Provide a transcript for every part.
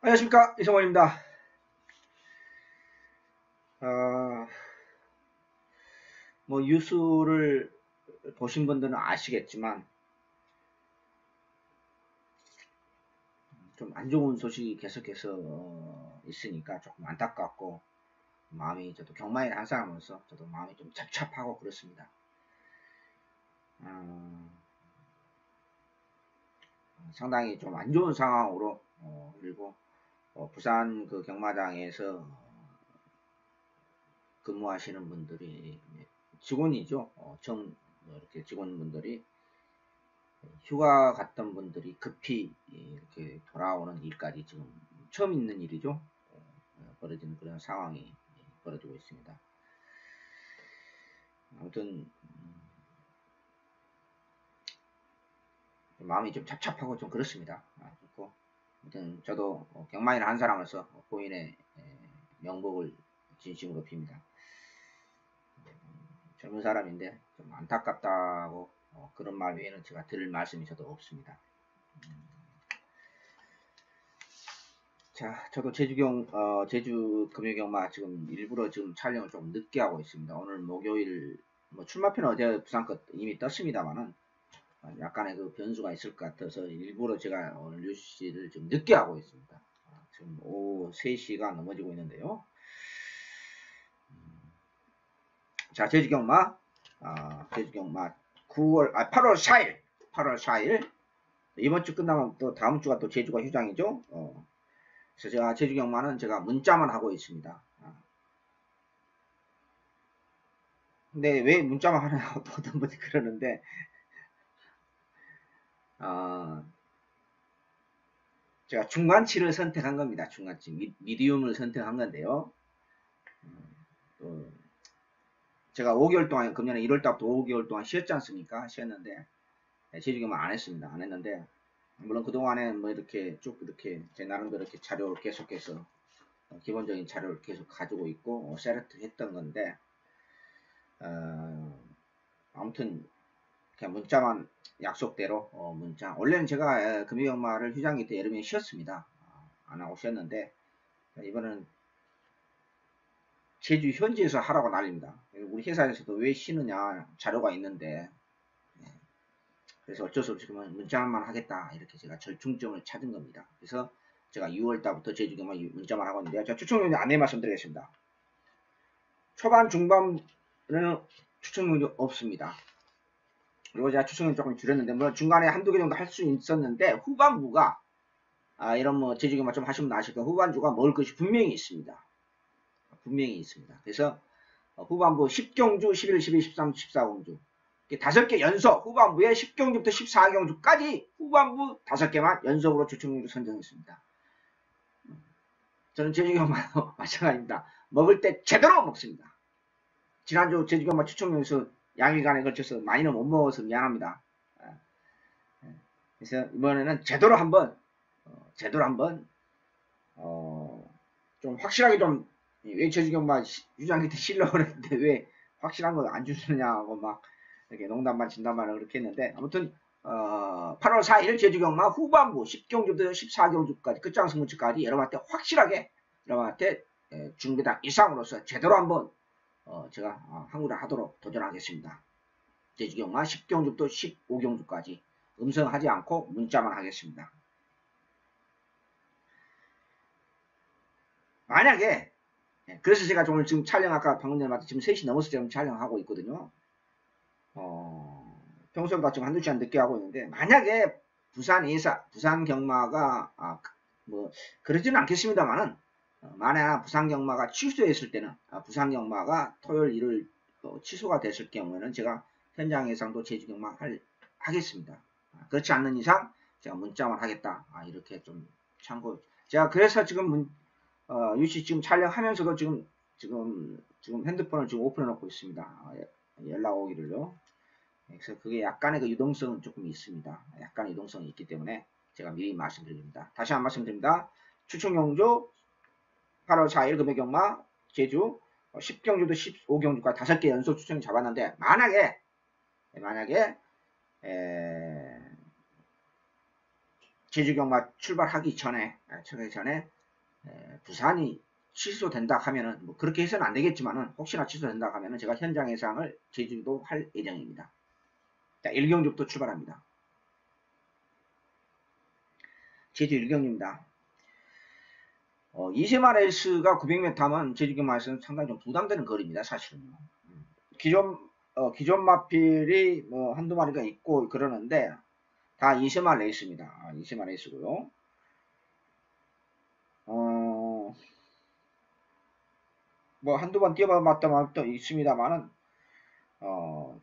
안녕하십니까, 이성원입니다. 어, 뉴스를 보신 분들은 아시겠지만 좀 안 좋은 소식이 계속해서 있으니까 조금 안타깝고 마음이, 저도 경마에 한 사람으로서 저도 마음이 좀 착잡하고 그렇습니다. 상당히 좀 안 좋은 상황으로 그리고 부산 그 경마장에서 근무하시는 분들이 직원이죠. 처음 이렇게 직원분들이 휴가 갔던 분들이 급히 이렇게 돌아오는 일까지 지금 처음 있는 일이죠. 벌어지는 그런 상황이 벌어지고 있습니다. 아무튼 마음이 좀 착잡하고 좀 그렇습니다. 그렇고 아무튼 저도 경마인 한 사람으로서 고인의 명복을 진심으로 빕니다. 젊은 사람인데 좀 안타깝다고 그런 말 외에는 제가 드릴 말씀이 저도 없습니다. 자, 저도 제주 금요경마 지금 일부러 지금 촬영을 좀 늦게 하고 있습니다. 오늘 목요일, 출마표는 어제 부산 것 이미 떴습니다만은, 약간의 그 변수가 있을 것 같아서 일부러 제가 오늘 뉴스를 좀 늦게 하고 있습니다. 지금 오후 3시가 넘어지고 있는데요. 자, 제주경마 8월 4일. 이번 주 끝나면 또 다음 주가 또 제주가 휴장이죠. 그래서 제가 제주경마는 제가 문자만 하고 있습니다. 근데 왜 문자만 하냐고 또 어떤 분이 그러는데, 제가 중간치를 선택한 겁니다. 중간치. 미디움을 선택한 건데요. 제가 5개월 동안, 금년에 1월달부터 5개월 동안 쉬었지 않습니까? 쉬었는데, 제주경마 안 했습니다. 안 했는데, 물론 그동안에 이렇게 쭉 이렇게 제 나름대로 이렇게 자료를 계속해서 기본적인 자료를 계속 가지고 있고 세렉트 했던 건데, 아무튼 그냥 문자만 약속대로 문자. 원래는 제가 금요경마를 휴장기 때 여름에 쉬었습니다. 안 하고 쉬었는데 이번은 제주 현지에서 하라고 난립니다. 우리 회사에서도 왜 쉬느냐 자료가 있는데, 그래서 어쩔 수 없이 그러면 문자만 하겠다 이렇게 제가 절충점을 찾은 겁니다. 그래서 제가 6월달부터 제주경마 문자만 하고 있는데요. 제가 추천률 안내 말씀드리겠습니다. 초반 중반은 추천률이 없습니다. 그리고 제가 추천을 조금 줄였는데, 물론 중간에 한두 개 정도 할 수 있었는데, 후반부가, 이런 제주경마 좀 하시면 아실 거예요. 후반주가 먹을 것이 분명히 있습니다. 분명히 있습니다. 그래서, 후반부 10경주, 11, 12, 13, 14경주. 5개 연속, 후반부에 10경주부터 14경주까지 후반부 5개만 연속으로 추천률을 선정했습니다. 저는 제주경마도 마찬가지입니다. 먹을 때 제대로 먹습니다. 지난주 제주경마 추천률에서 양일간에 걸쳐서 많이는 못 먹어서 미안합니다. 그래서 이번에는 제대로 한번 좀 확실하게 좀, 왜 제주경마 유장기 때 쉬려고 그랬는데 왜 확실한 거 안 주느냐고 막 이렇게 농담만 진담만 그렇게 했는데, 아무튼 8월 4일 제주경마 후반부 10경주부터 14경주까지 끝장 승부처까지 여러분한테 확실하게 여러분한테 준비당 이상으로서 제대로 한번 제가 항구를 하도록 도전하겠습니다. 제주경마 10경주부터 15경주까지 음성하지 않고 문자만 하겠습니다. 만약에, 그래서 제가 오늘 지금 촬영, 아까 방금 전에 지금 3시 넘어서 지금 촬영하고 있거든요. 평소보다 지금 한두 시간 늦게 하고 있는데, 만약에 부산 경마가, 그러지는 않겠습니다만은, 만약 부산 경마가 취소했을 때는, 부산 경마가 토요일, 일요일 취소가 됐을 경우에는 제가 현장 예상도 제주 경마 하겠습니다. 그렇지 않는 이상 제가 문자만 하겠다. 이렇게 좀 참고. 제가 그래서 지금 유씨 지금 촬영하면서도 지금 핸드폰을 지금 오픈해 놓고 있습니다. 연락 오기를요. 그래서 그게 약간의 그 유동성은 조금 있습니다. 약간의 유동성이 있기 때문에 제가 미리 말씀드립니다. 다시 한 번 말씀드립니다. 추천경주 8월 4일 금요경마 제주 10경주도 15경주까지 5개 연속 추천을 잡았는데, 만약에 제주경마 출발하기 전에, 부산이 취소된다 하면은, 뭐 그렇게 해서는 안 되겠지만은, 혹시나 취소된다 하면은 제가 현장 예상을 제주도 할 예정입니다. 자, 1경주부터 출발합니다. 제주 1경주입니다. 20만 레이스가 900m면 제주경마에서는 상당히 좀 부담되는 거리입니다, 사실은요. 기존 마필이 뭐 한두 마리가 있고 그러는데, 다 20만 레이스입니다. 20만 레이스고요. 뭐 한두 번 뛰어봤다 말도 있습니다만은,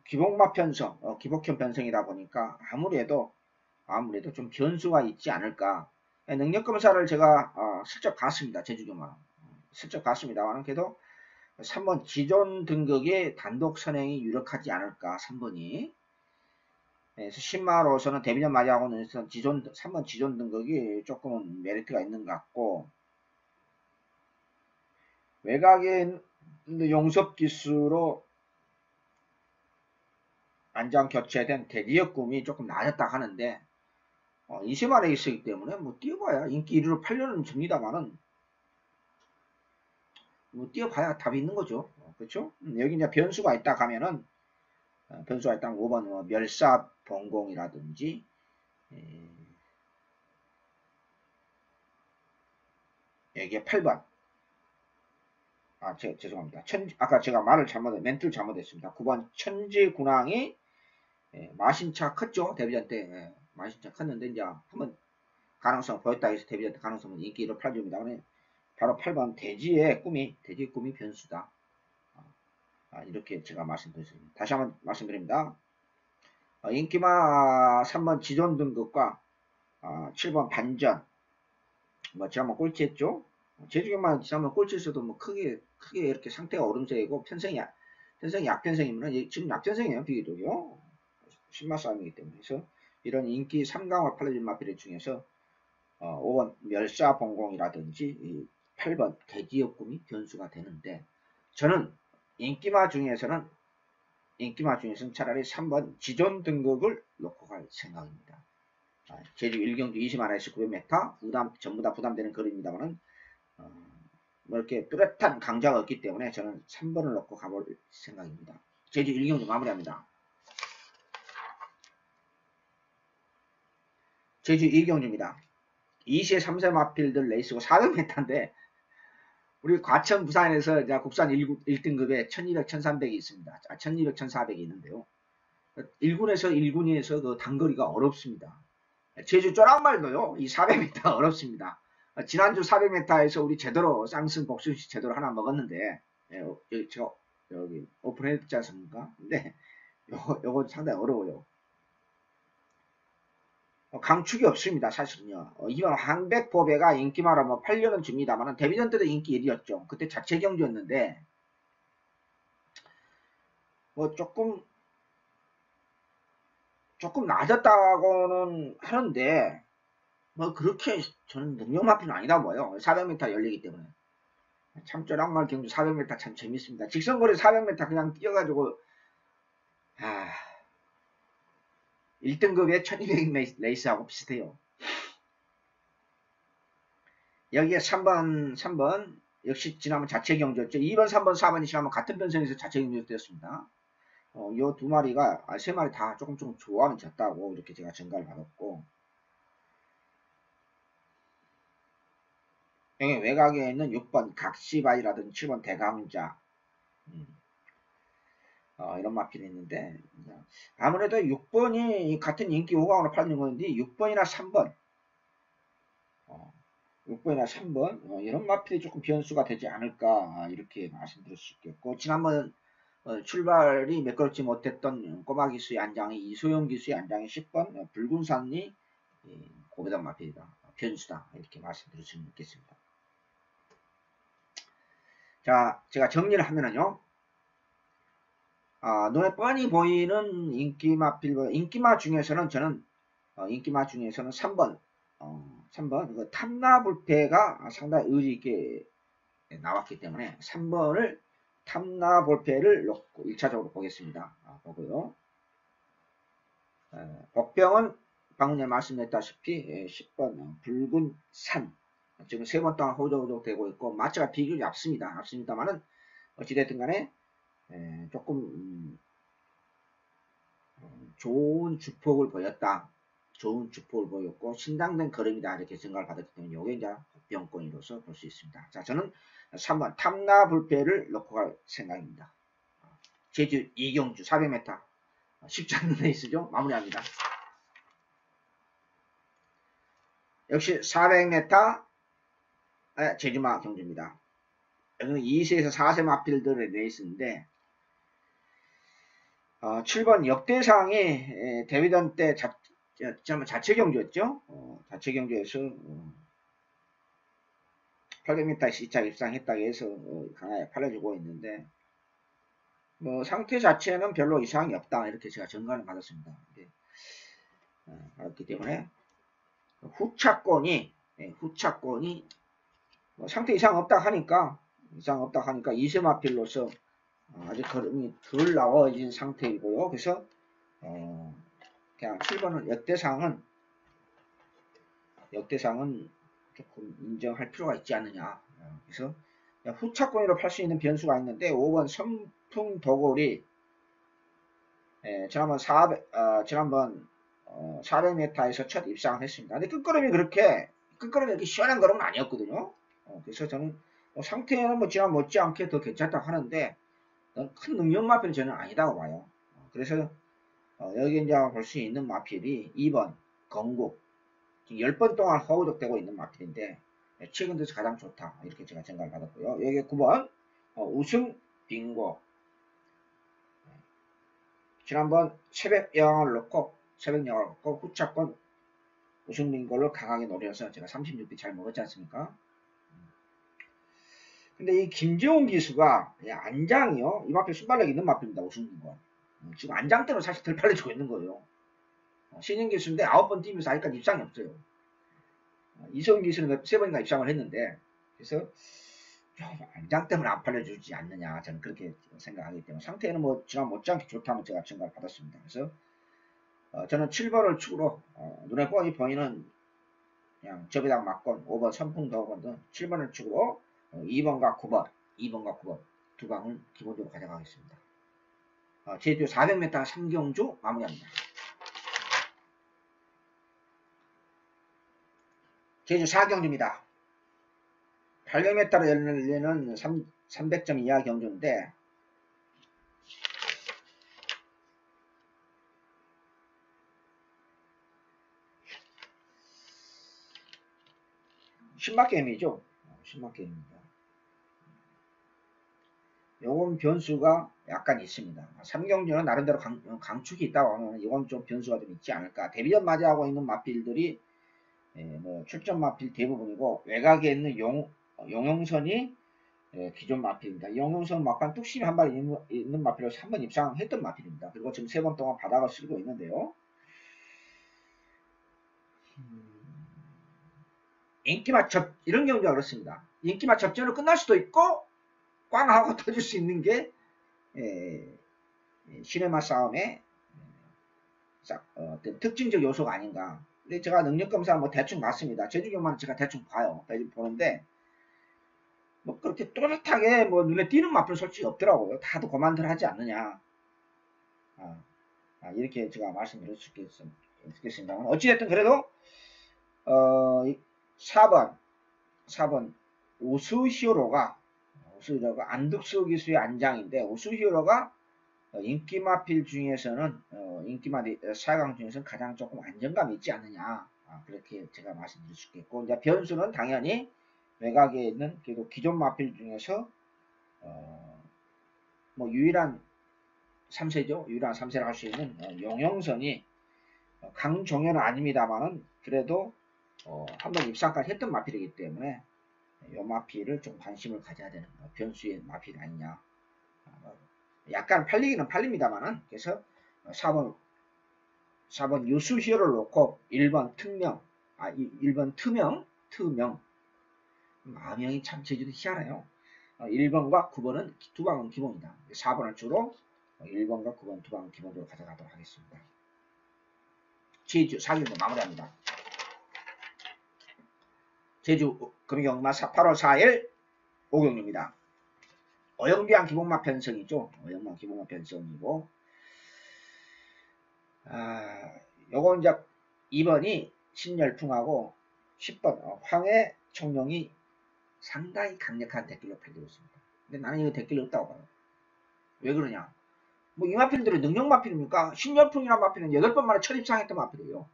기복마 편성, 기복형 편성이다 보니까 아무래도 좀 변수가 있지 않을까. 능력 검사를 제가 슬쩍 봤습니다. 제주경마 슬쩍 봤습니다만 그래도 3번 지존 등극의 단독 선행이 유력하지 않을까. 3번이. 그래서 신마로서는 데뷔전 맞이하고는 3번 지존 등극이 조금은 메리트가 있는 것 같고, 외곽에 용섭 기수로 안장 교체된 대지역 꿈이 조금 낮았다 하는데, 20만 레이스이기 때문에 뭐 뛰어봐야 인기 1위로 8년은 줍니다만은, 뭐 뛰어봐야 답이 있는 거죠. 그렇죠? 여기 이제 변수가 있다 하면은, 변수가 있다 5번 멸사 번공이라든지, 여기에 8번. 죄송합니다. 아까 제가 멘트를 잘못했습니다. 9번 천지군왕이 마신차 컸죠. 데뷔전 때. 마신차 컸는데 이제 한번 가능성 보였다 해서 데뷔전 때 가능성은 인기 1호 8주입니다. 바로 8번 돼지의 꿈이 변수다. 이렇게 제가 말씀드렸습니다. 다시 한번 말씀드립니다. 인기마 3번 지존 등급과 7번 반전, 뭐 지난번 꼴찌했죠. 제주경만 지난번 꼴찌에서도 뭐 크게 이렇게 상태가 오름세이고 편성이 약편성이면 지금 약편성이에요. 비교도요. 신마 싸움이기 때문에. 그래서 이런 인기 3강을 팔려준 마필 중에서 5번 멸사봉공이라든지 8번 대지역금이 변수가 되는데, 저는 인기마 중에서는 차라리 3번 지존 등급을 놓고 갈 생각입니다. 제주 1경주 20만원에서 900m 전부 다 부담되는 거리입니다만은, 뭐 이렇게 뚜렷한 강자가 없기 때문에 저는 3번을 놓고 가볼 생각입니다. 제주 1경주 마무리합니다. 제주 2경주입니다. 2시에 3세 마필들 레이스고 400m인데, 우리 과천 부산에서 이제 국산 1등급에 1200, 1300이 있습니다. 1200, 1400이 있는데요. 1군에서 1군에서 그 단거리가 어렵습니다. 제주 쪼랑말도요, 이 400m 어렵습니다. 지난주 400m에서 우리 제대로 쌍승 복순식 제대로 하나 먹었는데, 제가 여기 오픈했지 않습니까? 근데 요거 상당히 어려워요. 강축이 없습니다. 사실은요. 이번 황백보배가 인기마로 뭐 8년은 줍니다만 데뷔전 때도 인기 1위였죠. 그때 자체 경주였는데 뭐 조금 낮았다고는 하는데 뭐 그렇게 저는 능력마필은 아니다 보여요. 400m 열리기 때문에. 참 쪼랑말 경주 400m 참 재밌습니다. 직선거리 400m 그냥 뛰어가지고 1등급의 1200 레이스하고 비슷해요. 여기에 3번 역시 지난번 자체 경주였죠. 2번, 3번, 4번이 지난번 같은 편성에서 자체 경주였습니다. 요 두 마리가 3마리 다 조금 좋아하는 졌다고 이렇게 제가 전가를 받았고, 여기 외곽에 있는 6번 각시바이라든지 7번 대강자, 이런 마필이 있는데, 아무래도 6번이 같은 인기 5강으로 팔리는 건데 6번이나 3번 6번이나 3번 이런 마필이 조금 변수가 되지 않을까 이렇게 말씀드릴 수 있겠고, 지난번 출발이 매끄럽지 못했던 꼬마 기수의 안장이 이소영 기수의 안장이 10번 붉은 산이 고배당 마필이다. 변수다. 이렇게 말씀드릴 수 있겠습니다. 자, 제가 정리를 하면은요. 눈에 뻔히 보이는 인기마 중에서는 저는 인기마 중에서는 3번 그 탐나볼패가 상당히 의지있게 나왔기 때문에 3번을 탐나볼패를 놓고 1차적으로 보겠습니다. 보고요. 복병은 방금 전에 말씀드렸다시피 10번 붉은 산 지금 3번 동안 호적호적 되고 있고 마차가 비교적 얇습니다만은 어찌됐든 간에 조금 좋은 주폭을 보였다. 좋은 주폭을 보였고 신당된 걸음이다 이렇게 생각을 받았기 때문에 이게 이제 복병권으로서 볼 수 있습니다. 자, 저는 3번 탐나불패를 넣고 갈 생각입니다. 제주 이경주 400m 쉽지 않는 레이스죠. 마무리합니다. 역시 400m 제주마 경주입니다. 여기는 2세에서 4세 마필들의 레이스인데 7번 역대상이 데뷔전 때 자체 경주였죠. 자체 경주에서 800m 시차 입상했다고 해서 강하게 팔려주고 있는데 뭐 상태 자체는 별로 이상이 없다 이렇게 제가 전가를 받았습니다. 그렇기 때문에 후차권이 뭐 상태 이상 없다 하니까 2세 마필로서 아직 걸음이 덜 나와진 상태이고요. 그래서 그냥 7번은 역대상은 조금 인정할 필요가 있지 않느냐. 그래서 후차권으로 팔 수 있는 변수가 있는데 5번 선풍도골이 지난번 400m에서 첫 입상을 했습니다. 근데 끝걸음이 이렇게 시원한 걸음은 아니었거든요. 그래서 저는 상태는 뭐 지난 못지않게 더 괜찮다고 하는데 큰 능력 마필은 저는 아니다고 봐요. 그래서 여기 이제 볼 수 있는 마필이 2번 건국 10번 동안 허우적되고 있는 마필인데 최근 들어서 가장 좋다 이렇게 제가 생각을 받았고요. 여기 9번 우승 빙고 지난번 새벽 여왕을 넣고 후차권 우승 빙고를 강하게 노려서 제가 36비 잘 먹었지 않습니까? 근데 이 김재홍 기수가 안장이요. 이 마필 순발력 있는 마필입니다. 우승 빙고 지금 안장 때문에 사실 덜 팔려주고 있는 거예요. 신인 기수인데 9번 뛰면서 아직까지 입상이 없어요. 이성훈 기수는 3번인가 입상을 했는데 그래서 안장 때문에 안 팔려주지 않느냐 저는 그렇게 생각하기 때문에 상태는 뭐 지난 못지않게 좋다면 제가 생각을 받았습니다. 그래서 저는 7번을 축으로 눈에 뻔히 보이는 그냥 접이당 막권 5번 선풍도건 등 7번을 축으로 2번과 9번 두 방을 기본적으로 가져가겠습니다. 제주 400m 3경주 마무리합니다. 제주 4경주입니다. 800m로 열리는 300점 이하 경주인데 신마게임이죠. 신마게임입니다. 요건 변수가 약간 있습니다. 3경주는 나름대로 강축이 있다고 하면 이건 좀 변수가 좀 있지 않을까. 데뷔전 맞이하고 있는 마필들이 뭐 출전 마필 대부분이고 외곽에 있는 용영선이 기존 마필입니다. 용영선 막판 뚝심이 한 발 있는 마필로서 한 번 입상했던 마필입니다. 그리고 지금 3번 동안 바닥을 쓸고 있는데요. 인기맛 이런 경우가 그렇습니다. 인기맛 접전으로 끝날 수도 있고 꽝 하고 터질 수 있는 게 시네마 싸움의 어떤 특징적 요소가 아닌가. 근데 제가 능력검사 뭐 대충 봤습니다. 제주경만 제가 대충 보는데 뭐 그렇게 또렷하게 뭐 눈에 띄는 마필은 솔직히 없더라고요. 다들 그만들 하지 않느냐. 이렇게 제가 말씀드릴 수 있겠습니다. 어찌됐든 그래도 4번 우수히어로가 안득수 기수의 안장인데 우수히어로가 인기마필 중에서는 인기마 4강 중에서는 가장 조금 안정감 있지 않느냐 그렇게 제가 말씀드릴 수 있겠고 이제 변수는 당연히 외곽에 있는 그래도 기존 마필 중에서 뭐 유일한 3세죠. 유일한 3세를 할 수 있는 용영선이 강종현은 아닙니다만은 그래도 한번 입상까지 했던 마필이기 때문에 이 마필을 좀 관심을 가져야 되는 변수의 마필이 아니냐. 약간 팔리기는 팔립니다만은 그래서 4번 유수 히어로를 놓고 1번 특명 1번 트명 아명이 참 제주도 희한해요. 1번과 9번은 두 방은 기본이다. 4번을 주로 1번과 9번 두 방은 기본적으로 가져가도록 하겠습니다. 제주 4경주 마무리합니다. 제주 금융경마 8월 4일 오경주입니다. 어영비항 기본마 편성이죠. 어영비항 기본마 편성이고, 요거 이제 2번이 신열풍하고 10번 황해 청룡이 상당히 강력한 대길로 팔리고 있습니다. 근데 나는 이거 대길이 없다고 봐요. 왜 그러냐? 뭐 이 마필들은 능력 마필입니까? 신열풍이란 마필은 8번 만에 첫 입상했던 마필이에요.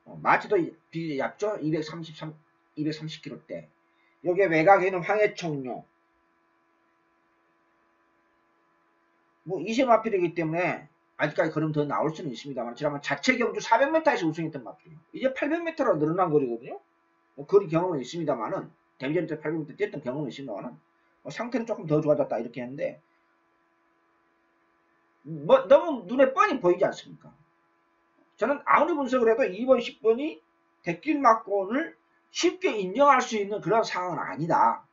마치도 비율이 얇죠? 230kg대. 여기에 외곽에 있는 황해청룡. 뭐 이세 마필이기 때문에 아직까지 걸음 더 나올 수는 있습니다만, 지난번 자체 경주 400m에서 우승했던 마필이에요. 이제 800m로 늘어난 거리거든요. 뭐 거리 경험은 있습니다만은, 데뷔전 때 800m 뛰었던 경험은 있습니다만은, 상태는 조금 더 좋아졌다 이렇게 했는데, 뭐 너무 눈에 뻔히 보이지 않습니까? 저는 아무리 분석을 해도 2번, 10번이 대길 막곤을 쉽게 인정할 수 있는 그런 상황은 아니다.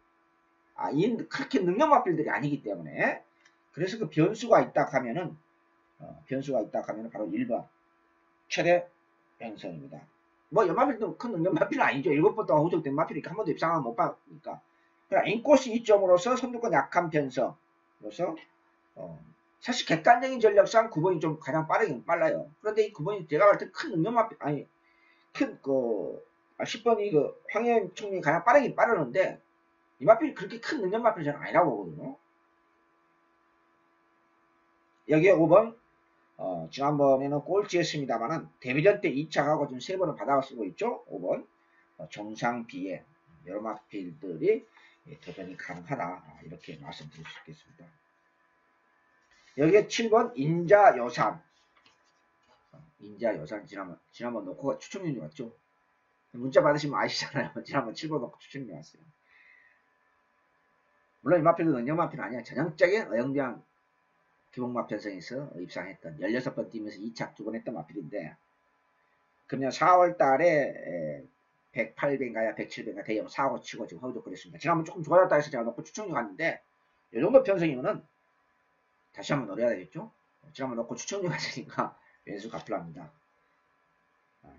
그렇게 능력 마필들이 아니기 때문에. 그래서 그 변수가 있다 하면은, 바로 1번 최대 변성입니다. 뭐 연마필도 큰 능력 마필은 아니죠. 7번 동안 후적된 마필이니까 한 번도 입상을 못 받으니까. 인코스 2점으로서 선두권 약한 변성으로서 사실 객관적인 전력상 9번이 좀 가장 빠르긴 빨라요. 그런데 이 9번이 제가 볼 때 큰 능력 마필, 10번이 황해청룡이 가장 빠르긴 빠르는데, 이 마필이 그렇게 큰 능력 마필이 저는 아니라고 보거든요. 여기에 5번, 지난번에는 꼴찌했습니다만은, 데뷔전 때 2착하고 지금 3번을 받아 쓰고 있죠. 5번, 정상비에 여러 마필들이 도전이 가능하다. 이렇게 말씀드릴 수 있겠습니다. 여기에 7번, 인자여산. 인자여산, 지난번 놓고 추천률이 왔죠. 문자 받으시면 아시잖아요. 지난번 7번 놓고 추천률이 왔어요. 물론 이 마필도 능력 마필은 아니야. 전형적인 어영비항 기본마 편성에서 입상했던 16번 뛰면서 2착 2번 했던 마필인데, 금년 4월 달에 108배인가요? 107배인가 대형 사고 치고 지금 허우적거렸습니다. 지난번 조금 좋아졌다 해서 제가 놓고 추천률 갔는데, 이 정도 편성이면은 다시 한번 노려야 되겠죠? 지난번 놓고 추천률 갔으니까 왼수 갚으랍니다.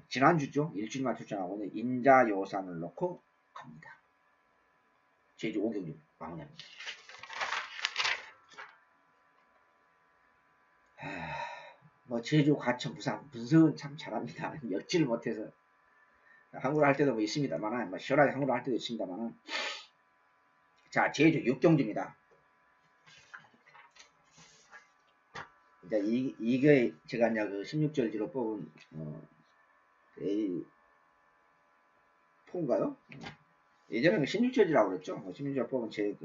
지난주죠? 일주일만 출전하고 오늘 인자요산을 놓고 갑니다. 제주 5경주 마무리합니다. 뭐 제주, 과천, 부산 분석은 참 잘합니다. 역지를 못해서 한국어 할 때도 뭐 있습니다만, 뭐 시원하게 한국어 할 때도 있습니다만. 자, 제주 6경주입니다. 이제 이게 제가 이제 그 16절지로 뽑은 A4인가요? 예전에는 16절지라고 그랬죠. 16절 뽑은 제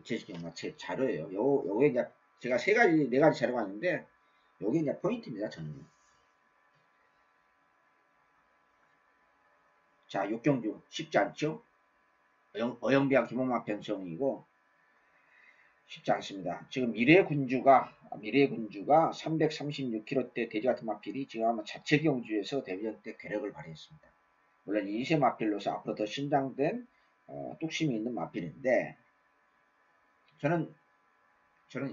제주 경마 제 자료예요. 요게 이제 제가 4가지 자료가 있는데, 요게 이제 포인트입니다. 저는. 자, 6경주 쉽지 않죠? 어영비항 기본마 편성이고 쉽지 않습니다. 지금 미래군주가 336kg대 돼지 같은 마필이 지금 아마 자체 경주에서 데뷔전 때 괴력을 발휘했습니다. 물론 2세 마필로서 앞으로 더 신장된 뚝심이 있는 마필인데, 저는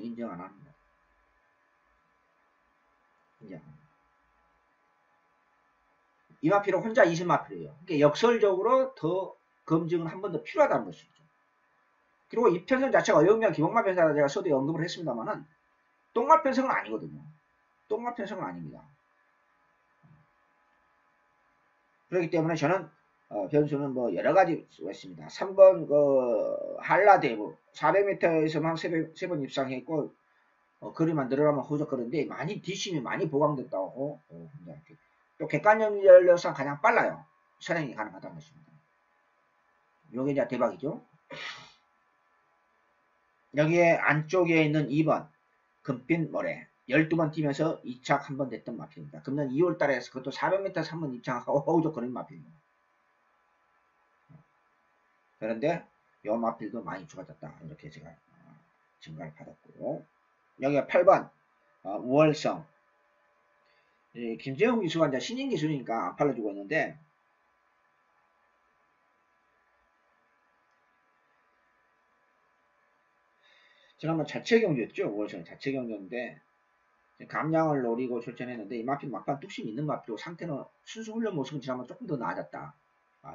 인정 안 합니다. 인정 안 합니다. 이 마필은 혼자 2세 마필이에요. 그러니까 역설적으로 더 검증은 한 번 더 필요하다는 것이죠. 그리고 이 편성 자체가 어영비항 기본마 편성이라 제가 서두에 언급을 했습니다만은, 똥말 편성은 아니거든요. 똥말 편성은 아닙니다. 그렇기 때문에 저는 변수는 뭐 여러가지 수가 있습니다. 3번 한라대부 400m에서만 3번 입상했고, 거리만 늘어나면 허우적거리는데 많이 뒷심이 많이 보강됐다고 또 객관적 연료상 가장 빨라요. 선행이 가능하다는 것입니다. 요게 이제 대박이죠. 여기에 안쪽에 있는 2번 금빛 모래 12번 뛰면서 2착 한 번 됐던 마필입니다. 금년 2월달에 그것도 400m에서 한 번 입장하고 허우적거리는 마필입니다. 그런데 요 마필도 많이 좋아졌다. 이렇게 제가 증가를 받았고, 여기가 8번 우월성. 김재용 기수가 이제 신인 기수니까 안 팔려주고 있는데, 지난번 자체 경주였죠. 우월성 자체 경주인데, 감량을 노리고 출전했는데 이 마필 막판 뚝심 있는 마필로 상태는 순수 훈련 모습은 지난번 조금 더 나아졌다.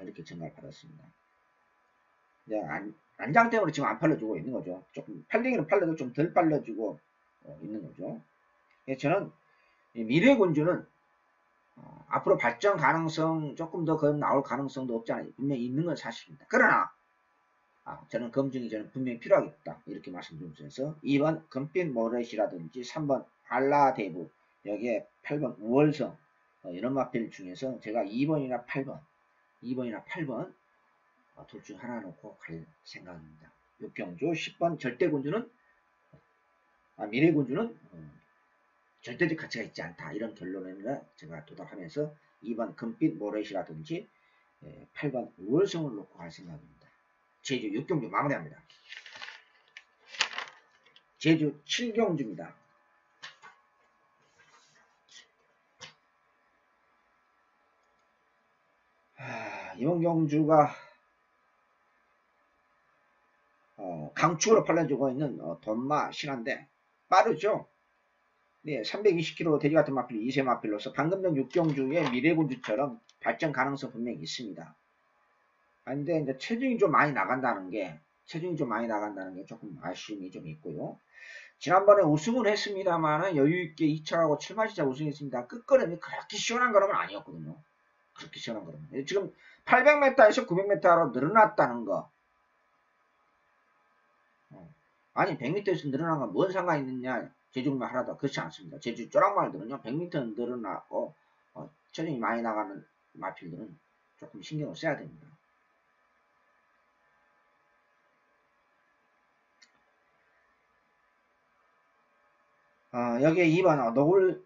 이렇게 전가를 받았습니다. 이제 안장 때문에 지금 안 팔려주고 있는 거죠. 조금 팔리기는 팔려도 좀 덜 팔려주고 있는 거죠. 저는 미래군주는 앞으로 발전 가능성 조금 더 나올 가능성도 없지 않아요. 분명히 있는 건 사실입니다. 그러나 저는 검증이 저는 분명히 필요하겠다 이렇게 말씀드리면서 2번 금빛 모래시라든지 3번 한라대부 여기에 8번 우월성 이런 마필 중에서 제가 2번이나 8번 둘 중 하나 놓고 갈 생각입니다. 육경주 10번 절대군주는 미래군주는 절대적 가치가 있지 않다 이런 결론에 제가 도달하면서 2번 금빛 모래시라든지 8번 우월성을 놓고 갈 생각입니다. 제주 6경주 마무리합니다. 제주 7경주입니다. 이번 경주가 강축으로 팔려주고 있는 돈마 신화인데 빠르죠. 네, 320km 돼지 같은 마필 2세 마필로서 방금 전 6경주의 미래군주처럼 발전 가능성 분명히 있습니다. 근데 이제 체중이 좀 많이 나간다는 게 조금 아쉬움이 좀 있고요. 지난번에 우승은 했습니다만 여유있게 2차하고 7마시자 우승했습니다. 끝걸음이 그렇게 시원한 걸음은 아니었거든요. 그렇게 시원한 걸음. 지금 800m에서 900m로 늘어났다는 거. 아니 100m에서 늘어난 건 뭔 상관이 있느냐. 제주만 하나도 그렇지 않습니다. 제주 쪼락말들은요 100m는 늘어나고 체중이 많이 나가는 마필들은 조금 신경을 써야 됩니다. 여기에 2번 노을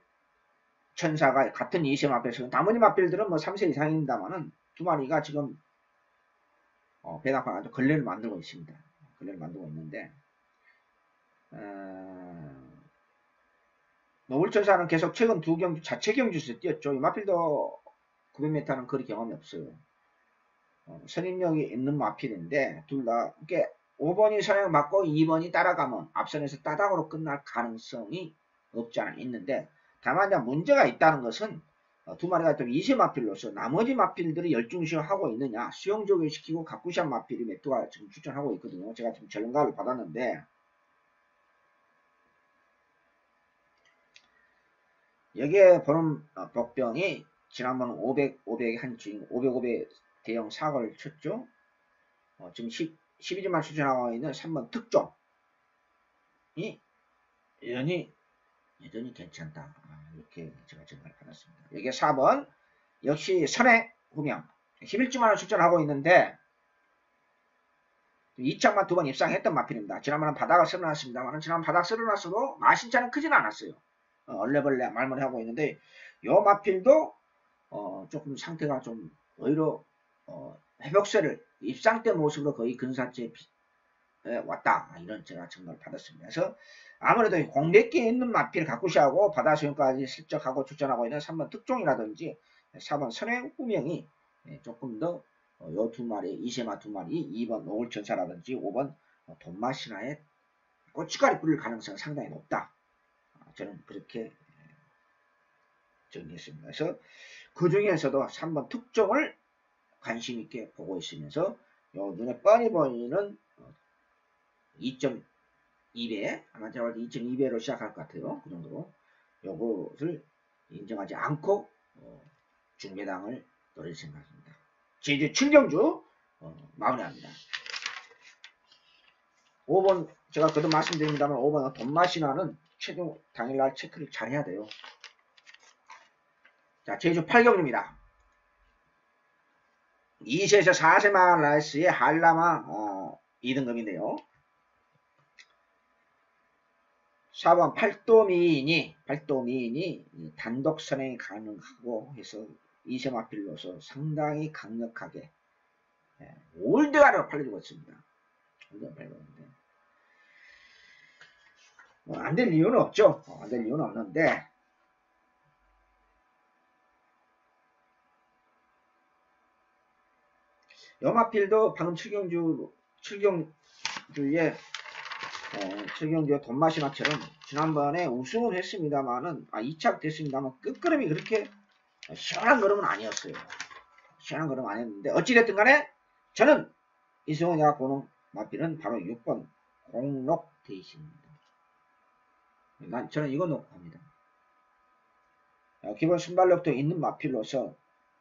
천사가 같은 2세 마필에서 나머지 마필들은 뭐 3세 이상입니다만은 두 마리가 지금 배당파가 걸레를 만들고 있습니다. 걸레를 만들고 있는데 노을천사는 계속 최근 두 경주 자체 경주에서 뛰었죠. 이 마필도 900m는 거리 경험이 없어요. 선임력이 있는 마필인데 둘 다 5번이 선행 맞고 2번이 따라가면 앞선에서 따닥으로 끝날 가능성이 없지 않아 있는데 다만 문제가 있다는 것은 두 마리가 또 2세 마필로서 나머지 마필들이 열중시하고 있느냐 수용조교 시키고 가쿠시안 마필이 몇 두가 지금 추천하고 있거든요. 제가 지금 전가를 받았는데 여기에 보는 복병이 지난번 500의 한 주인 500 대형 사고를 쳤죠. 지금 12주만 추천하고 있는 3번 특종이 여전히 괜찮다. 이렇게 제가 전가를 받았습니다. 여기에 4번 역시 선행 후명 11주만을 출전하고 있는데 2장만 2번 입상했던 마필입니다. 지난번은 바닥을 쓸어놨습니다만 지난번 바닥 쓸어놨어도 마신차는 크진 않았어요. 얼레벌레 말머리하고 있는데 요 마필도 조금 상태가 좀 오히려 회복세를 입상 때 모습으로 거의 근사치에 왔다 이런 제가 정보를 받았습니다. 그래서 아무래도 공백기에 있는 마필 가쿠시하고 바다수영까지 슬쩍하고 출전하고 있는 3번 특종이라든지 4번 선행 후명이 조금 더 요 두 마리 2세마 두 마리 2번 노을천사라든지 5번 돈마신화에 고춧가리 뿌릴 가능성이 상당히 높다. 저는 그렇게 정리했습니다. 그래서 그 중에서도 3번 특종을 관심 있게 보고 있으면서 요 눈에 뻔히 보이는 2.2배 아마 제가 2.2배로 시작할 것 같아요. 그 정도로 요것을 인정하지 않고 중배당을 노릴 생각입니다. 제주 7경주 마무리합니다. 5번 제가 그도 말씀드립니다만 5번은 돈마신화는 최종 당일날 체크를 잘 해야 돼요. 자, 제주 8경주입니다. 2세에서 4세마 라이스의 한라마 2등급인데요. 4번 팔도미인이 단독 선행이 가능하고 해서 2세 마필로서 상당히 강력하게 올드가로 팔려주고 있습니다. 안 될 이유는 없죠. 안 될 이유는 없는데 영마필도 방금 7경주에 최경주의 돈마시나처럼 지난번에 우승은 했습니다만은 2차 됐습니다만 끝걸음이 그렇게 시원한 걸음은 아니었어요. 시원한 걸음은 아니었는데 어찌됐든 간에 저는 이승훈이가 보는 마필은 바로 6번 공록데이시입니다. 저는 이거 놓고 합니다. 기본 순발력도 있는 마필로서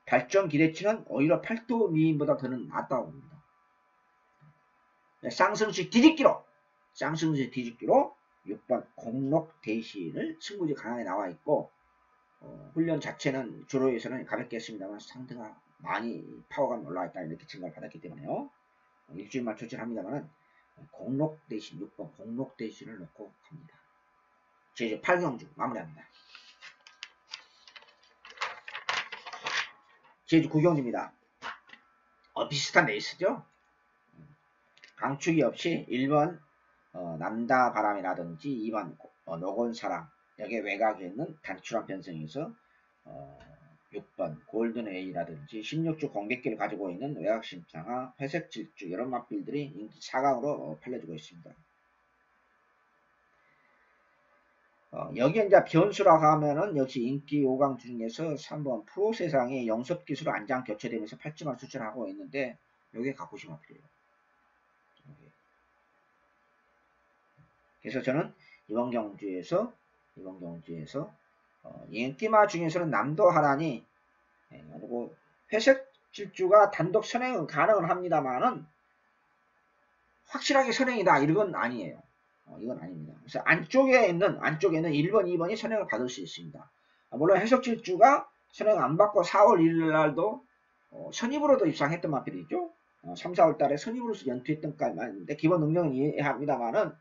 발전 기대치는 오히려 8도 미인보다 더는 낫다고 봅니다. 쌍승시 뒤집기로 6번 공록데이시를 승부지 강하게 나와 있고 훈련 자체는 주로에서는 가볍게 했습니다만 상대가 많이 파워가 올라있다 이렇게 증가를 받았기 때문에요. 일주일만 조절합니다만 공록대신 6번 공록대신을 놓고 갑니다. 제주 8경주 마무리합니다. 제주 9경주입니다. 비슷한 레이스죠. 강축이 없이 1번 남다바람이라든지 2번 노곤사랑 여기에 외곽에 있는 단출한 변성에서 6번 골든웨이라든지 16주 공백기를 가지고 있는 외곽심상화, 회색질주 이런 맛bil들이 인기 4강으로 팔려주고 있습니다. 여기에 이제 변수라고 하면은 역시 인기 5강 중에서 3번 프로세상의 영섭기술 안장 교체되면서 8점을 수출하고 있는데 여기에 갖고 싶은 마필이에요. 그래서 저는 이번 경주에서 인기마 중에서는 남도하란이 그리고 회색 질주가 단독 선행은 가능은 합니다만은 확실하게 선행이다 이건 아니에요. 이건 아닙니다. 그래서 안쪽에 있는 1번, 2번이 선행을 받을 수 있습니다. 물론 해석 질주가 선행 안 받고 4월 1일 날도 선입으로도 입상했던 마필이죠. 3, 4월 달에 선입으로서 연투했던 까지인데 기본 능력은 이해합니다만은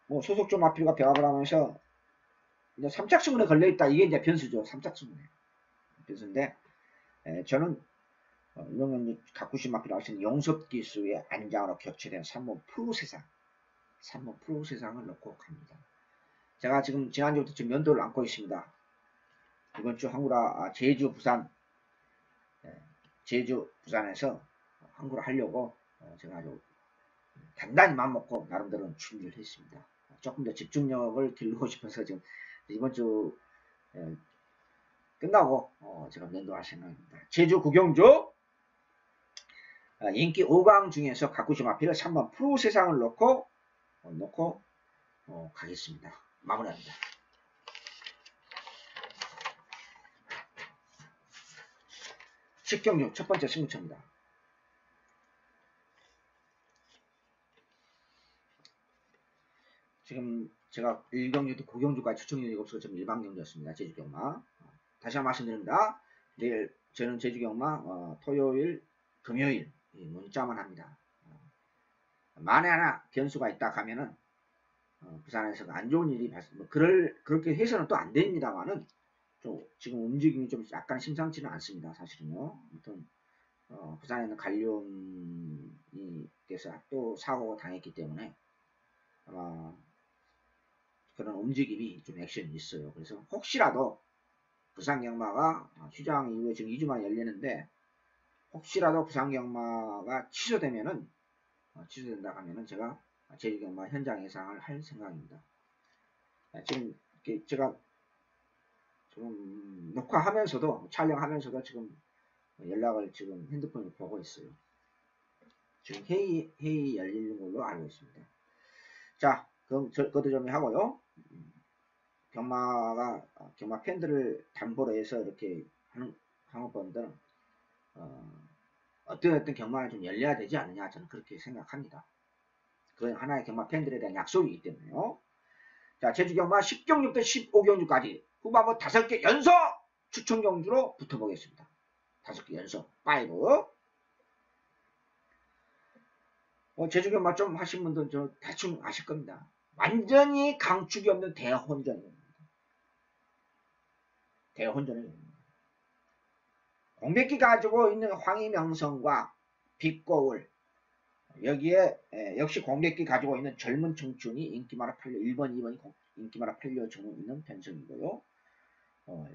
뭐 소속조 마필과 병합을 하면서 이제 3착승문에 걸려있다. 이게 이제 변수죠. 3착승문에. 변수인데, 저는, 이런 갖고 싶은 마필 하시는 용섭기수의 안장으로 격체된 3번 프로세상을 넣고 갑니다. 제가 지금 지난주부터 지금 면도를 안고 있습니다. 이번 주 항구라, 제주, 부산에서 항구를 하려고, 제가 아주 단단히 마음먹고 나름대로 준비를 했습니다. 조금 더 집중력을 기르고 싶어서 지금 이번 주 끝나고 제가 면도할 생각입니다. 제주 구경주 인기 5강 중에서 갖고 싶은 마필을 3번 프로세상을 놓고 가겠습니다. 마무리합니다. 식경주 첫 번째 승부처입니다. 지금 제가 1경주부터 9경주까지 추천력이 없어서 지금 일반경주였습니다. 제주경마. 다시 한번 말씀드립니다. 내일 저는 제주경마 토요일, 금요일 문자만 합니다. 만에 하나 변수가 있다 하면은 부산에서 안 좋은 일이 그렇게 해서는 또 안 됩니다만은 좀 지금 움직임이 좀 약간 심상치는 않습니다. 사실은요. 아무튼 부산에는 관련이 돼서 또 사고가 당했기 때문에 아마 그런 움직임이 좀 액션이 있어요. 그래서 혹시라도 부산경마가 휴장 이후에 지금 2주 만에 열리는데 혹시라도 부산경마가 취소된다 하면은 제가 제주경마 현장 예상을 할 생각입니다. 지금 제가 지금 녹화하면서도 촬영하면서도 지금 연락을 지금 핸드폰으로 보고 있어요. 지금 회의 열리는 걸로 알고 있습니다. 자, 그럼 그것도 좀 하고요. 경마 팬들을 담보로 해서 이렇게 하는 분들은 어떤 경마를 좀 열려야 되지 않느냐 저는 그렇게 생각합니다. 그건 하나의 경마 팬들에 대한 약속이기 때문에요. 자, 제주경마 10경주부터 15경주까지 후반부 5개 연속 추천경주로 붙어보겠습니다. 5개 연속 5. 제주경마 좀 하신 분들은 저 대충 아실 겁니다. 완전히 강축이 없는 대혼전입니다. 공백기 가지고 있는 황희명성과 빛고울 여기에 역시 공백기 가지고 있는 젊은 청춘이 인기마라 팔려 1번, 2번이 인기마라 팔려주고 있는 변성이고요.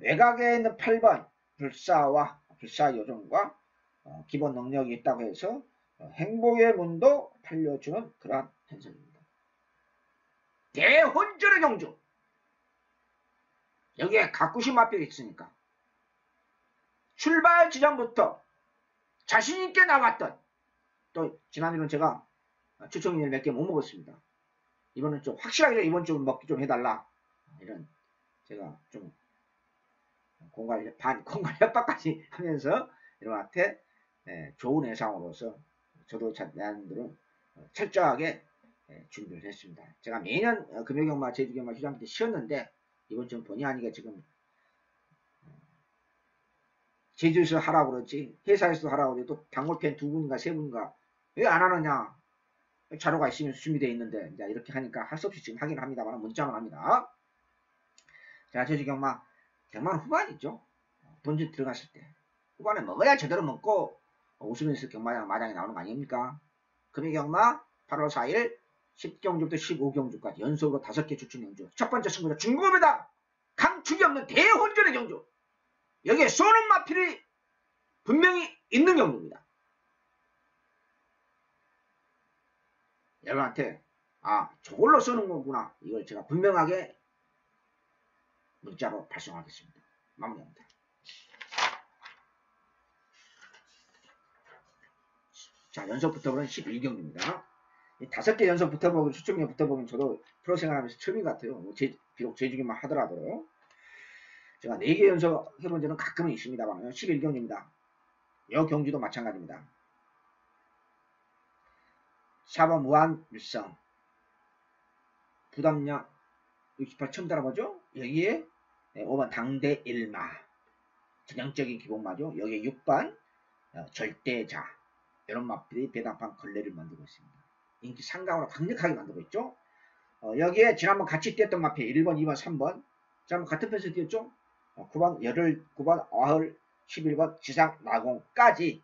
외곽에 있는 8번 불사요정과 기본 능력이 있다고 해서 행복의 문도 팔려주는 그러한 현상입니다. 대혼전의 경주. 여기에 가꾸시 마필이 있으니까 출발 지점부터 자신있게 나갔던, 또 지난주는 제가 추천인을 몇 개 못 먹었습니다. 이번은 좀 확실하게 이번 주 먹기 좀 해달라, 이런 제가 좀 공갈 협박까지 하면서 여러분한테 좋은 예상으로서 저도 내한들은 철저하게 준비를 했습니다. 제가 매년 금요경마 제주경마 휴장 때 쉬었는데 이번 주는 본의 아니게 지금 제주에서 하라고 그러지 회사에서 하라고 그러지 또 당골팬 두 분인가 세 분인가 왜 안 하느냐, 자료가 있으면 준비되어 있는데 이제 이렇게 하니까 할 수 없이 지금 하긴 합니다만 문자만 합니다. 자, 제주경마 후반이죠. 본전 들어갔을 때 후반에 먹어야 제대로 먹고 웃으면서 경마장 마장에 나오는 거 아닙니까? 금요경마 8월 4일 10경주부터 15경주까지 연속으로 5개 추천 경주. 첫 번째 승부자 중국어배당 강축이 없는 대혼전의 경주. 여기에 쏘는 마필이 분명히 있는 경주입니다. 여러분한테 저걸로 쏘는 거구나, 이걸 제가 분명하게 문자로 발송하겠습니다. 마무리합니다. 자, 연속 붙어보면 11경주입니다. 5개 연속 붙어보고 수축에 붙어보면 저도 프로 생활하면서 처음인 것 같아요. 비록 제주기만 하더라도 제가 4개 연속 해본 적은 가끔은 있습니다만 11경주입니다. 여 경주도 마찬가지입니다. 4번 무한일성 부담량 68 처음 따라보죠. 여기에 5번 당대 일마 전형적인 기본마죠. 여기에 6번 절대자, 이런 마필이 배당판 걸레를 만들고 있습니다. 인기 상강으로 강력하게 만들고 있죠. 여기에 지난번 같이 뛰었던 마필 1번, 2번, 3번 지난번 같은 편에서 뛰었죠. 9번, 열흘, 9번, 어흘, 11번 지상 나공까지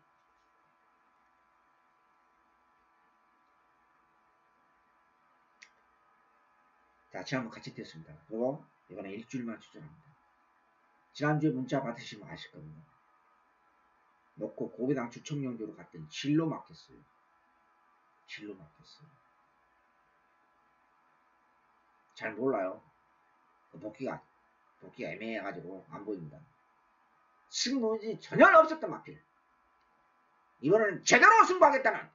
자, 지난번 같이 뛰었습니다. 그리고 이번에 일주일만 추천합니다. 지난주에 문자 받으시면 아실 겁니다. 놓고 고배당 추천용도로 갔더니 질로 막혔어요. 질로 막혔어요. 잘 몰라요. 복귀가 애매해가지고 안 보입니다. 승부지 전혀 없었던 마필. 이번에는 제대로 승부하겠다는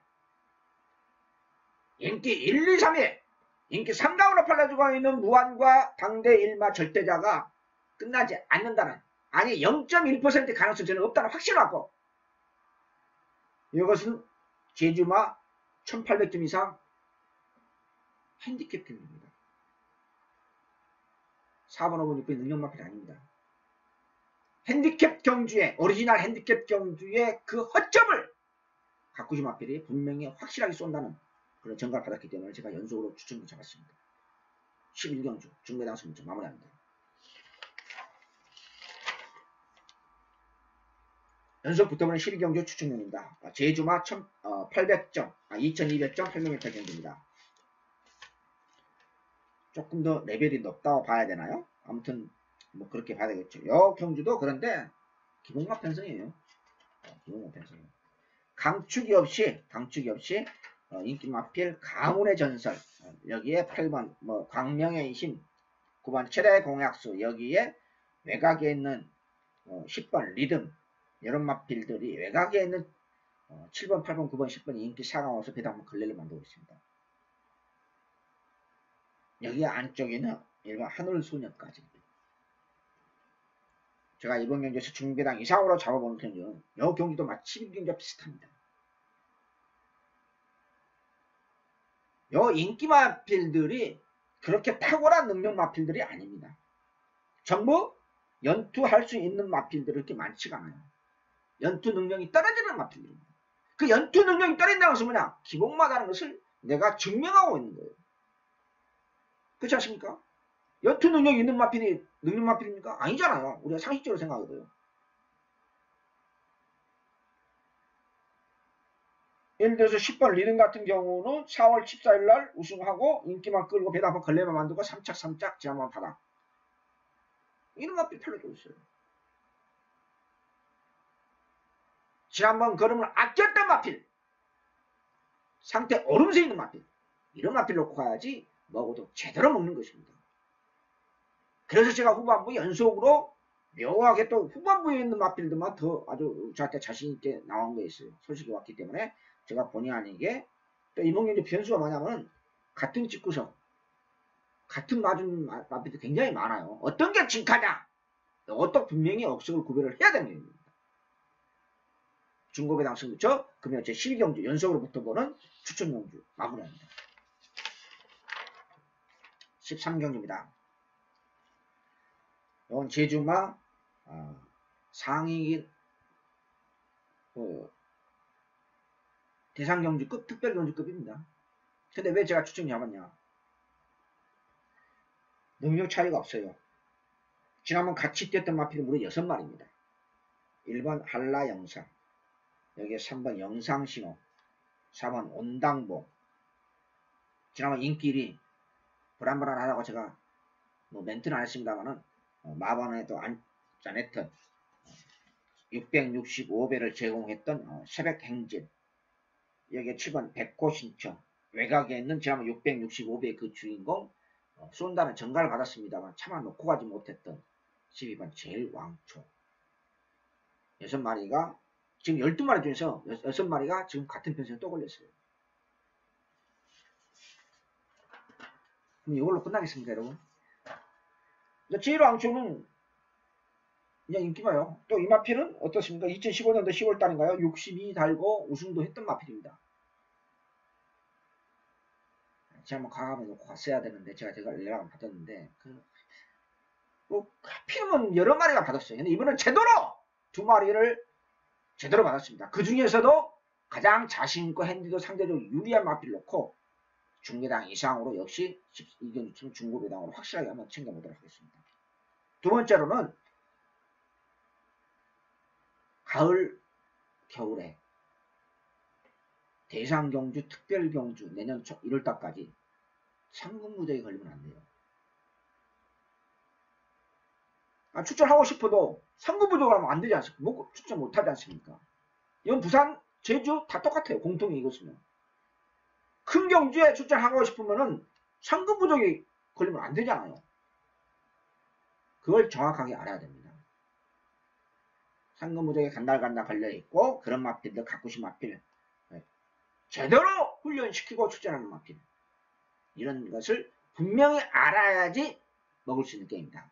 인기 1, 2, 3에 인기 3강으로 팔려주고 있는 무한과 당대 일마 절대자가 끝나지 않는다는, 아니 0.1% 가능성이 저는 없다는 확신을 갖고 이것은 제주마 1800점 이상 핸디캡 경주입니다. 4번, 5번, 6번 능력마필이 아닙니다. 핸디캡 경주의 오리지널 핸디캡 경주의 그 허점을 가꾸시 마필이 분명히 확실하게 쏜다는 그런 정가를 받았기 때문에 제가 연속으로 추천을 잡았습니다. 11경주 중배당 승부처 마무리합니다. 연속 붙어보는 12경주 추천용입니다. 제주마 800점, 2200점 800m 경주입니다. 조금 더 레벨이 높다고 봐야 되나요? 아무튼 뭐 그렇게 봐야 되겠죠. 여 경주도 그런데 기본마 편성이에요. 기본마 편성. 강축이 없이 인기 마필 가문의 전설, 여기에 8번 광명의 힘, 9번 최대 공약수, 여기에 외곽에 있는 10번 리듬, 이런 마필들이 외곽에 있는 7번, 8번, 9번, 10번이 인기 4강으로서 배당만 걸레를 만들고 있습니다. 여기 안쪽에는 일반 하늘소녀까지. 제가 이번 경기에서 중배당 이상으로 잡아보는 경기는 이 경기도 마치 11경기와 비슷합니다. 이 인기 마필들이 그렇게 탁월한 능력 마필들이 아닙니다. 전부 연투할 수 있는 마필들이 그렇게 많지가 않아요. 연투 능력이 떨어지는 마필들입니다. 그 연투 능력이 떨어진다는 것은 뭐냐? 기복마다는 것을 내가 증명하고 있는 거예요. 그렇지 않습니까? 연투 능력이 있는 마필이 능력 마필입니까? 아니잖아요. 우리가 상식적으로 생각하거든요. 예를 들어서 10번 리듬 같은 경우는 4월 14일날 우승하고 인기만 끌고 배당판 걸레만 만들고 3착 지난번 바닥. 이런 마필 팔려주고 있어요. 지난번 걸음을 아꼈던 마필. 상태 얼음새 있는 마필. 이런 마필 놓고 가야지 먹어도 제대로 먹는 것입니다. 그래서 제가 후반부 연속으로 묘하게 또 후반부에 있는 마필들만 더 아주 저한테 자신있게 나온 게 있어요. 소식이 왔기 때문에 제가 본의 아니게 또 이몽룡의 변수가 뭐냐면 같은 직구석 같은 맞은 마필도 굉장히 많아요. 어떤 게 진카냐? 이것도 분명히 억석을 구별을 해야 되는 겁니다. 중고배당 승부처 금요 제 12경주 연속으로 붙어보는 추천경주 마무리합니다. 13경주입니다. 이건 제주마 상위 대상경주급 특별경주급입니다. 근데 왜 제가 추천 잡았냐? 능력 차이가 없어요. 지난번 같이 뛰었던 마필이 무려 6마리입니다. 1번 한라영상, 여기에 3번 영상신호, 4번 온당봉. 지난번 인기리 불안불안하다고 제가 뭐 멘트는 안 했습니다만은 마반에도 안 했던 665배를 제공했던 새벽 행진, 여기에 7번 백호신청, 외곽에 있는 지난번 665배 그 주인공 쏜다는 전가를 받았습니다만 차마 놓고 가지 못했던 12번 제일왕초. 6마리가 지금 12마리 중에서 6마리가 지금 같은 편성에 또 걸렸어요. 그럼 이걸로 끝나겠습니다, 여러분. 제일왕초는 그냥 인기가요. 또 이 마필은 어떻습니까? 2015년도 10월달인가요? 62 달고 우승도 했던 마필입니다. 제가 한번 과감히 놓고 갔어야 되는데 제가 연락을 받았는데 하필이면 여러 마리가 받았어요. 근데 이번엔 제대로 2마리를 제대로 받았습니다. 그 중에서도 가장 자신있고 핸디도 상대적으로 유리한 마필을 놓고 중계당 이상으로 역시 12경주처럼 중고배당으로 확실하게 한번 챙겨보도록 하겠습니다. 두 번째로는 가을, 겨울에 대상경주, 특별경주 내년 1월달까지 상금무대에 걸리면 안 돼요. 출전하고 싶어도 상금무대가 하면 안 되지 않습니까? 출전 못하지 않습니까? 이건 부산, 제주 다 똑같아요. 공통이 이것은. 큰 경주에 출전하고 싶으면은 상금 부족이 걸리면 안 되잖아요. 그걸 정확하게 알아야 됩니다. 상금 부족에 간달간달 걸려있고 그런 마필들, 갖고 싶은 마필 제대로 훈련시키고 출전하는 마필, 이런 것을 분명히 알아야지 먹을 수 있는 게임이다.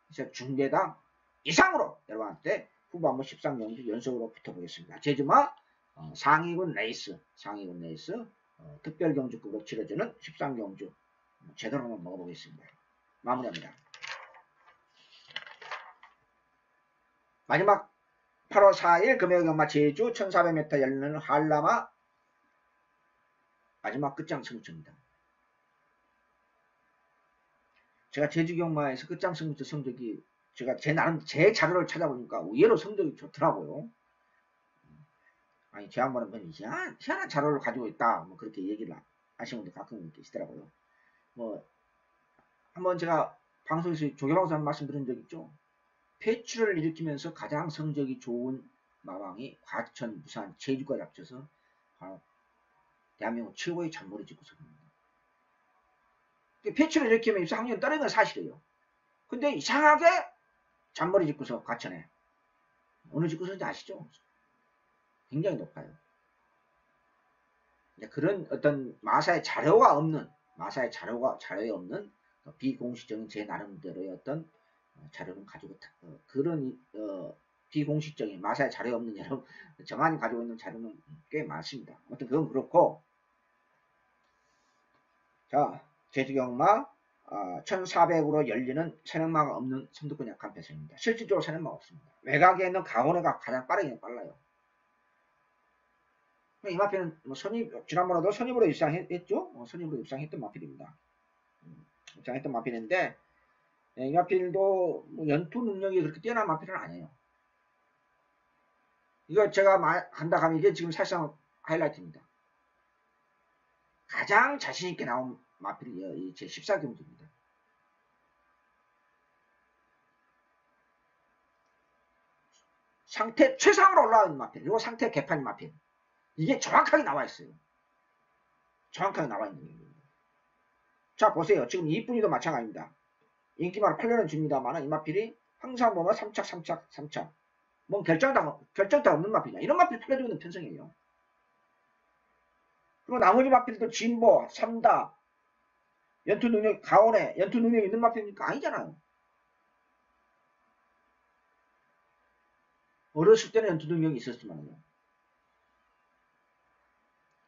그래서 중계당 이상으로 여러분한테 후반부 13경주 연속으로 붙어보겠습니다. 제주마 상위군 레이스 특별경주급으로 치러지는 13경주 제대로 한번 먹어보겠습니다. 마무리합니다. 마지막 8월 4일 금요일경마 제주 1400m 열리는 한라마 마지막 끝장 승부처입니다. 제가 제주경마에서 끝장 승부처 성적이 제가 제 자료를 찾아보니까 의외로 성적이 좋더라고요. 아니, 지난번에 희한한 자료를 가지고 있다, 뭐 그렇게 얘기를 하시는 분들 가끔 계시더라고요. 뭐 한번 제가 방송에서 조개방송 말씀드린 적 있죠. 폐출을 일으키면서 가장 성적이 좋은 마왕이 과천, 부산, 제주까지 합쳐서 바로 대한민국 최고의 잔머리 직구석입니다. 폐출을 일으키면 입사 확률이 떨어지는 건 사실이에요. 근데 이상하게 잔머리 직구석 과천에 어느 직구석인지 아시죠? 굉장히 높아요. 그런 어떤 마사의 자료에 없는 비공식적인 제 나름대로의 어떤 자료를 가지고 그런 비공식적인 마사의 자료에 없는 여러분 저만이 가지고 있는 자료는 꽤 많습니다. 아무튼 그건 그렇고, 자, 제주경마 1400으로 열리는 선행마가 없는 선두권 약한 배선입니다. 실질적으로 선행마가 없습니다. 외곽에 있는 강원해가 가장 빠르긴 빨라요. 이 마필은 지난번에도 선입으로 입상했죠? 선입으로 입상했던 마필입니다. 입상했던 마필인데, 이 마필도 연투 능력이 그렇게 뛰어난 마필은 아니에요. 이거 제가 한다 하면 이게 지금 사실상 하이라이트입니다. 가장 자신있게 나온 마필이 제 14경주입니다. 상태 최상으로 올라온 마필, 그리고 상태 개판인 마필. 이게 정확하게 나와 있어요. 정확하게 나와 있는 얘기입니다. 자, 보세요. 지금 이쁜이도 마찬가지입니다. 인기만 8년은 줍니다만 이마필이 항상 보면 3착, 3착, 3착. 뭔 결정타 없는 마필이야. 이런 마필 팔려주고 있는 편성이에요. 그리고 나머지 마필도 진보, 3다, 연투 능력, 가온에 연투 능력 있는 마필입니까? 아니잖아요. 어렸을 때는 연투 능력이 있었지만요.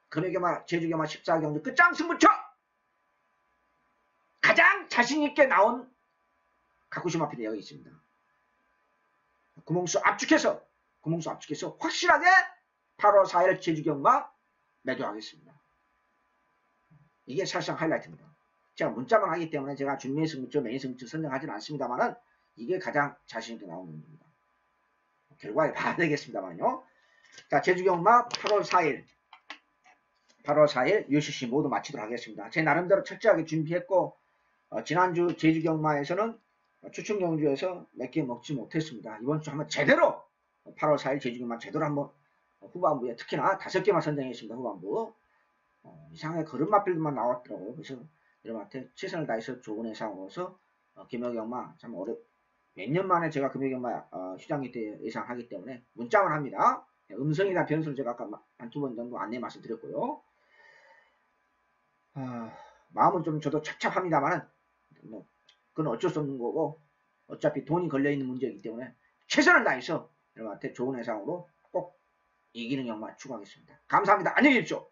금액에만, 제주경마 14경주 끝장 승부처! 가장 자신있게 나온 가쿠시 마필이 여기 있습니다. 구멍수 압축해서 확실하게 8월 4일 제주경마 매도하겠습니다. 이게 사실상 하이라이트입니다. 제가 문자만 하기 때문에 제가 준비의 승부처, 메인 승부처 선정하지는 않습니다만은 이게 가장 자신있게 나오는 겁니다. 결과에 봐야 되겠습니다만요. 자, 제주경마 8월 4일 UCC 모두 마치도록 하겠습니다. 제 나름대로 철저하게 준비했고 지난주 제주경마에서는 추천경주에서 몇 개 먹지 못했습니다. 이번 주 한번 제대로 8월 4일 제주경마 제대로 한번 후반부에 특히나 5개만 선정했습니다. 후반부 이상하게 걸음마필들만 나왔더라고요. 그래서 여러분한테 최선을 다해서 좋은 예상으로서 금요경마 참 몇 년 만에 제가 금요경마 휴장기 때 예상하기 때문에 문자만 합니다. 음성이나 변수를 제가 아까 한 두 번 정도 안내 말씀드렸고요. 마음은 좀 저도 찹찹합니다만은 뭐 그건 어쩔 수 없는 거고 어차피 돈이 걸려있는 문제이기 때문에 최선을 다해서 여러분한테 좋은 예상으로 꼭 이기는 경마 추구하겠습니다. 감사합니다. 안녕히 계십시오.